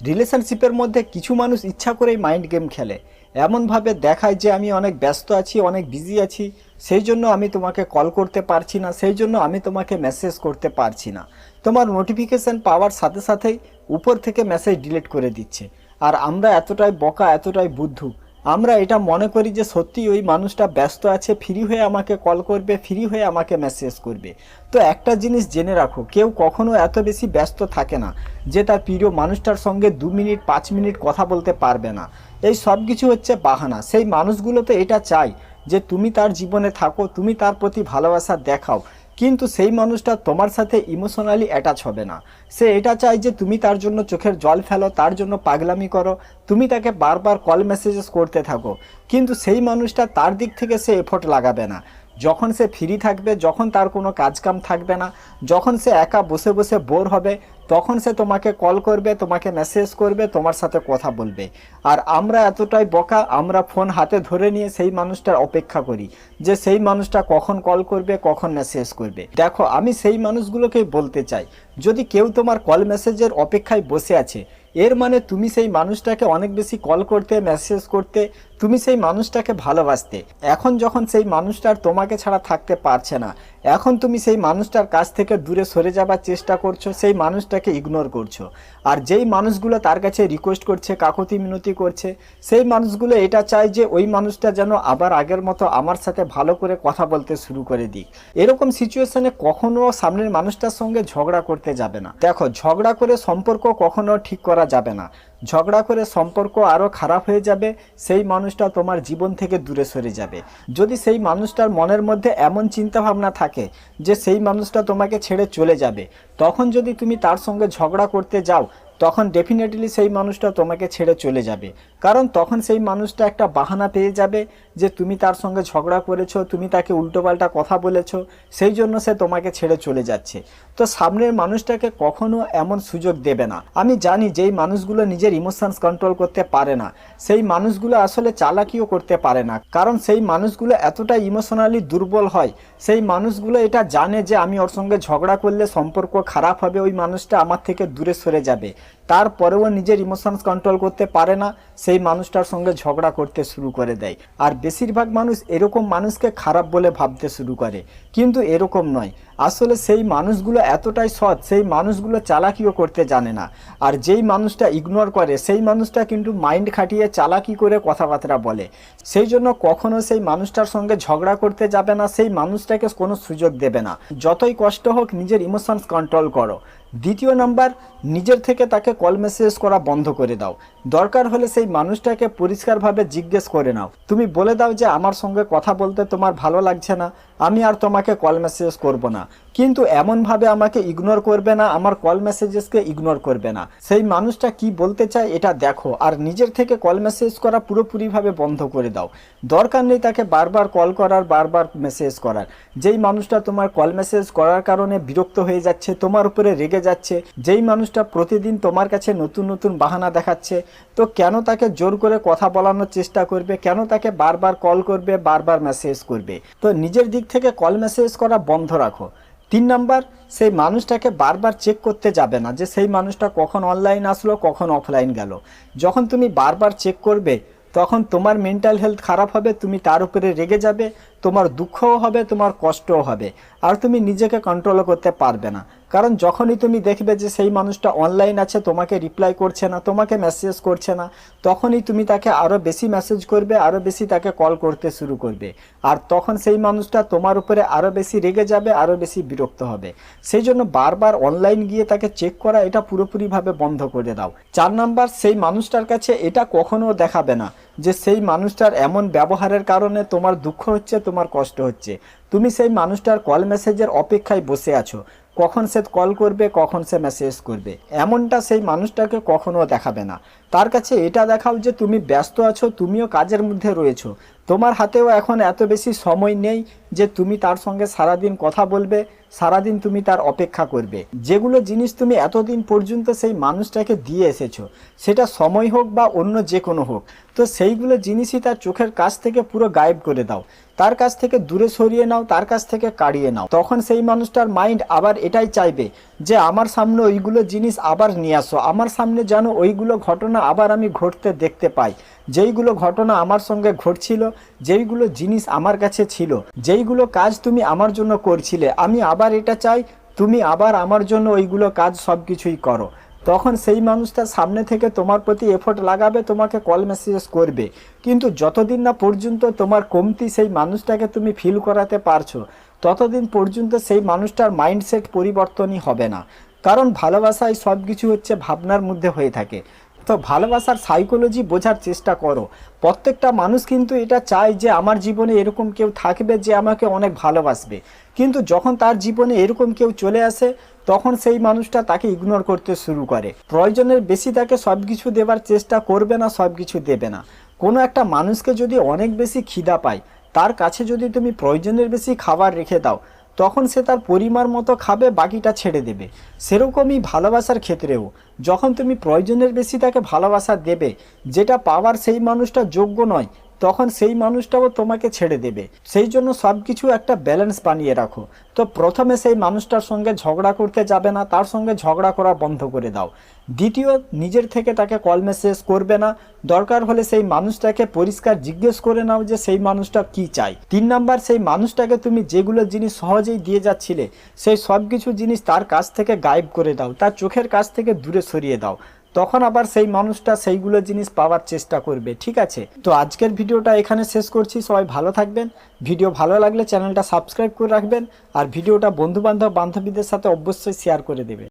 রিলেশনশিপের মধ্যে কিছু মানুষ ইচ্ছা করেই মাইন্ড গেম খেলে, এমনভাবে দেখায় যে আমি অনেক ব্যস্ত আছি, অনেক বিজি আছি, সেই জন্য আমি তোমাকে কল করতে পারছি না, সেই জন্য আমি তোমাকে মেসেজ করতে পারছি না। তোমার নোটিফিকেশান পাওয়ার সাথে সাথেই উপর থেকে মেসেজ ডিলিট করে দিচ্ছে। আর আমরা এতটাই বকা, এতটাই বুদ্ধু, আমরা এটা মনে করি যে সত্যি ওই মানুষটা ব্যস্ত আছে, ফ্রি হয়ে আমাকে কল করবে, ফ্রি হয়ে আমাকে মেসেজ করবে। তো একটা জিনিস জেনে রাখো, কেউ কখনো এত বেশি ব্যস্ত থাকে না যে তার প্রিয় মানুষটার সঙ্গে 2 মিনিট 5 মিনিট কথা বলতে পারবে না। এই সব কিছু হচ্ছে বাহানা। সেই মানুষগুলো তো এটা চাই যে তুমি তার জীবনে থাকো, তুমি তার প্রতি ভালোবাসা দেখাও, কিন্তু সেই মানুষটা তোমার সাথে ইমোশনালি অ্যাটাচ হবে না। সে এটা চায় যে তুমি তার জন্য চোখের জল ফেলো, তার জন্য পাগলামি করো, তুমি তাকে বারবার কল মেসেজেস করতে থাকো, কিন্তু সেই মানুষটা তার দিক থেকে সে এফোর্ট লাগাবে না। যখন সে ফ্রি থাকবে, যখন তার কোনো কাজকাম থাকবে না, যখন সে একা বসে বসে বোর হবে, তখন সে তোমাকে কল করবে, তোমাকে মেসেজ করবে, তোমার সাথে কথা বলবে। আর আমরা এতটাই বকা, আমরা ফোন হাতে ধরে নিয়ে সেই মানুষটার অপেক্ষা করি যে সেই মানুষটা কখন কল করবে, কখন মেসেজ করবে। দেখো, আমি সেই মানুষগুলোকেই বলতে চাই, যদি কেউ তোমার কল মেসেজের অপেক্ষায় বসে আছে, এর মানে তুমি সেই মানুষটাকে অনেক বেশি কল করতে, মেসেজ করতে, তুমি সেই মানুষটাকে ভালোবাসতে। এখন যখন সেই মানুষটার তোমাকে ছাড়া থাকতে পারছে না, এখন তুমি সেই মানুষটার কাছ থেকে দূরে সরে যাবার চেষ্টা করছো, সেই মানুষটাকে ইগনোর করছো। আর যেই মানুষগুলো তার কাছে রিকোয়েস্ট করছে, কাকুতি মিনতি করছে, সেই মানুষগুলো এটা চায় যে ওই মানুষটা যেন আবার আগের মতো আমার সাথে ভালো করে কথা বলতে শুরু করে দিক। এরকম সিচুয়েশনে কখনো সামনের মানুষটার সঙ্গে ঝগড়া করতে যাবে না। দেখো, ঝগড়া করে সম্পর্ক কখনো ঠিক করা যাবে না। ঝগড়া করে সম্পর্ক আরও খারাপ হয়ে যাবে, সেই মানুষটা তোমার জীবন থেকে দূরে সরে যাবে। যদি সেই মানুষটার মনের মধ্যে এমন চিন্তাভাবনা থাকে যে সেই মানুষটা তোমাকে ছেড়ে চলে যাবে, তখন যদি তুমি তার সঙ্গে ঝগড়া করতে যাও, তখন ডেফিনেটলি সেই মানুষটা তোমাকে ছেড়ে চলে যাবে। কারণ তখন সেই মানুষটা একটা বাহানা পেয়ে যাবে যে তুমি তার সঙ্গে ঝগড়া করেছো, তুমি তাকে উল্টোপাল্টা কথা বলেছো, সেই জন্য সে তোমাকে ছেড়ে চলে যাচ্ছে। তো সামনের মানুষটাকে কখনো এমন সুযোগ দেবে না। আমি জানি যেই মানুষগুলো নিজের ইমোশনস কন্ট্রোল করতে পারে না, সেই মানুষগুলো আসলে চালাকিও করতে পারে না, কারণ সেই মানুষগুলো এতটা ইমোশনালি দুর্বল হয়। সেই মানুষগুলো এটা জানে যে আমি ওর সঙ্গে ঝগড়া করলে সম্পর্ক খারাপ হবে, ওই মানুষটা আমার থেকে দূরে সরে যাবে, তারপরেও নিজের ইমোশনস কন্ট্রোল করতে পারে না, সেই মানুষটার সঙ্গে ঝগড়া করতে শুরু করে দেয়। আর বেশিরভাগ মানুষ এরকম মানুষকে খারাপ বলে ভাবতে শুরু করে, কিন্তু এরকম নয়। আসলে সেই মানুষগুলো এতটাই সৎ, সেই মানুষগুলো চালাকিও করতে জানে না। আর যেই মানুষটা ইগনোর করে, সেই মানুষটা কিন্তু মাইন্ড খাটিয়ে চালাকি করে কথাবার্তা বলে। সেই জন্য কখনো সেই মানুষটার সঙ্গে ঝগড়া করতে যাবে না, সেই মানুষটাকে কোনো সুযোগ দেবে না। যতই কষ্ট হোক, নিজের ইমোশনস কন্ট্রোল করো। দ্বিতীয় নাম্বার, নিজের থেকে তাকে কল মেসেজ করা বন্ধ করে দাও। দরকার হলে সেই মানুষটাকে পরিষ্কারভাবে জিজ্ঞেস করে নাও, তুমি বলে দাও যে আমার সঙ্গে কথা বলতে তোমার ভালো লাগছে না, আমি আর তোমাকে কল মেসেজ করব না। কিন্তু এমনভাবে আমাকে ইগনোর করবে না, আমার কল মেসেজেসকে ইগনোর করবে না। সেই মানুষটা কি বলতে চায় এটা দেখো, আর নিজের থেকে কল মেসেজ করা পুরোপুরিভাবে বন্ধ করে দাও। দরকার নেই তাকে বারবার কল করার, বারবার মেসেজ করার। যেই মানুষটা তোমার কল মেসেজ করার কারণে বিরক্ত হয়ে যাচ্ছে, তোমার উপরে রেগে যাচ্ছে, যেই মানুষটা প্রতিদিন তোমার কাছে নতুন নতুন বাহানা দেখাচ্ছে, তো কেন তাকে জোর করে কথা বলানোর চেষ্টা করবে, কেন তাকে বারবার কল করবে, বারবার মেসেজ করবে? তো নিজের দিক থেকে কল মেসেজ করা বন্ধ রাখো। 3 নাম্বার, সেই মানুষটাকে বারবার চেক করতে যাবে না যে সেই মানুষটা কখন অনলাইন আসলো, কখন অফলাইন গেল। যখন তুমি বারবার চেক করবে, তখন তোমার মেন্টাল হেলথ খারাপ হবে, তুমি তার উপরে রেগে যাবে, তোমার দুঃখও হবে, তোমার কষ্টও হবে, আর তুমি নিজেকে কন্ট্রোলও করতে পারবে না। কারণ যখনই তুমি দেখবে যে সেই মানুষটা অনলাইন আছে, তোমাকে রিপ্লাই করছে না, তোমাকে মেসেজ করছে না, তখনই তুমি তাকে আরও বেশি মেসেজ করবে, আরও বেশি তাকে কল করতে শুরু করবে। আর তখন সেই মানুষটা তোমার উপরে আরও বেশি রেগে যাবে, আরও বেশি বিরক্ত হবে। সেই জন্য বারবার অনলাইন গিয়ে তাকে চেক করা, এটা পুরোপুরিভাবে বন্ধ করে দাও। 4 নাম্বার, সেই মানুষটার কাছে এটা কখনো দেখাবে না যে সেই মানুষটার এমন ব্যবহারের কারণে তোমার দুঃখ হচ্ছে, তোমার কষ্ট হচ্ছে। তুমি সেই মানুষটার কল মেসেজের অপেক্ষায় বসে আছো, কখন সে কল করবে, কখন সে মেসেজ করবে, এমনটা সেই মানুষটাকে কখনো দেখাবে না। তার কাছে এটা দেখাও যে তুমি ব্যস্ত আছো, তুমিও কাজের মধ্যে রয়েছো, তোমার হাতেও এখন এত বেশি সময় নেই যে তুমি তার সঙ্গে সারাদিন কথা বলবে, সারাদিন তুমি তার অপেক্ষা করবে। যেগুলো জিনিস তুমি এতদিন পর্যন্ত সেই মানুষটাকে দিয়ে এসেছো, সেটা সময় হোক বা অন্য যে কোনো হোক, তো সেইগুলো জিনিসই তার চোখের কাছ থেকে পুরো গায়েব করে দাও, তার কাছ থেকে দূরে সরিয়ে নাও, তার কাছ থেকে কাড়িয়ে নাও। তখন সেই মানুষটার মাইন্ড আবার এটাই চাইবে যে আমার সামনে ওইগুলো জিনিস আবার নিয়ে আসো, আমার সামনে যেন ওইগুলো ঘটনা আবার আমি ঘটতে দেখতে পাই, যেইগুলো ঘটনা আমার সঙ্গে ঘটছিল, যেইগুলো জিনিস আমার কাছে ছিল, যেইগুলো কাজ তুমি আমার জন্য করছিলে, আমি আবার এটা চাই তুমি আবার আমার জন্য ওইগুলো কাজ সব কিছুই করো। তখন সেই মানুষটা সামনে থেকে তোমার প্রতি এফোর্ট লাগাবে, তোমাকে কল মেসেজ করবে, কিন্তু যতদিন না পর্যন্ত তোমার কমতি সেই মানুষটাকে তুমি ফিল করাতে পারছো, ততদিন পর্যন্ত সেই মানুষটার মাইন্ডসেট পরিবর্তনই হবে না। কারণ ভালোবাসায় সব কিছু হচ্ছে ভাবনার মধ্যে হয়ে থাকে। তো ভালোবাসার সাইকোলজি বোঝার চেষ্টা করো। প্রত্যেকটা মানুষ কিন্তু এটা চায় যে আমার জীবনে এরকম কেউ থাকবে যে আমাকে অনেক ভালোবাসবে, কিন্তু যখন তার জীবনে এরকম কেউ চলে আসে, তখন সেই মানুষটা তাকে ইগনোর করতে শুরু করে। প্রয়োজনের বেশি তাকে সব কিছু দেবার চেষ্টা করবে না, সব কিছু দেবে না। কোনো একটা মানুষকে যদি অনেক বেশি খিদা পায়, তার কাছে যদি তুমি প্রয়োজনের বেশি খাবার রেখে দাও, তখন সে তার পরিমাণ মতো খাবে, বাকিটা ছেড়ে দেবে। সেরকমই ভালোবাসার ক্ষেত্রেও যখন তুমি প্রয়োজনের বেশি তাকে ভালোবাসা দেবে, যেটা পাওয়ার সেই মানুষটা যোগ্য নয়, তখন সেই মানুষটাও তোমাকে ছেড়ে দেবে। সেই জন্য সব কিছু একটা ব্যালেন্স বানিয়ে রাখো। তো প্রথমে সেই মানুষটার সঙ্গে ঝগড়া করতে যাবে না, তার সঙ্গে ঝগড়া করা বন্ধ করে দাও। দ্বিতীয়, নিজের থেকে তাকে কল মেসেজ করবে না। দরকার হলে সেই মানুষটাকে পরিষ্কার জিজ্ঞেস করে নাও যে সেই মানুষটা কি চায়। 3 নাম্বার, সেই মানুষটাকে তুমি যেগুলো জিনিস সহজেই দিয়ে যাচ্ছিলে, সেই সব কিছু জিনিস তার কাছ থেকে গায়েব করে দাও, তার চোখের কাছ থেকে দূরে সরিয়ে দাও। তখন আবার সেই মানুষটা সেইগুলো জিনিস পাওয়ার চেষ্টা করবে। ঠিক আছে, তো আজকের ভিডিওটা এখানে শেষ করছি। সবাই ভালো থাকবেন। ভিডিও ভালো লাগলে চ্যানেলটা সাবস্ক্রাইব করে রাখবেন, আর ভিডিওটা বন্ধুবান্ধব বান্ধবীদের সাথে অবশ্যই শেয়ার করে দেবেন।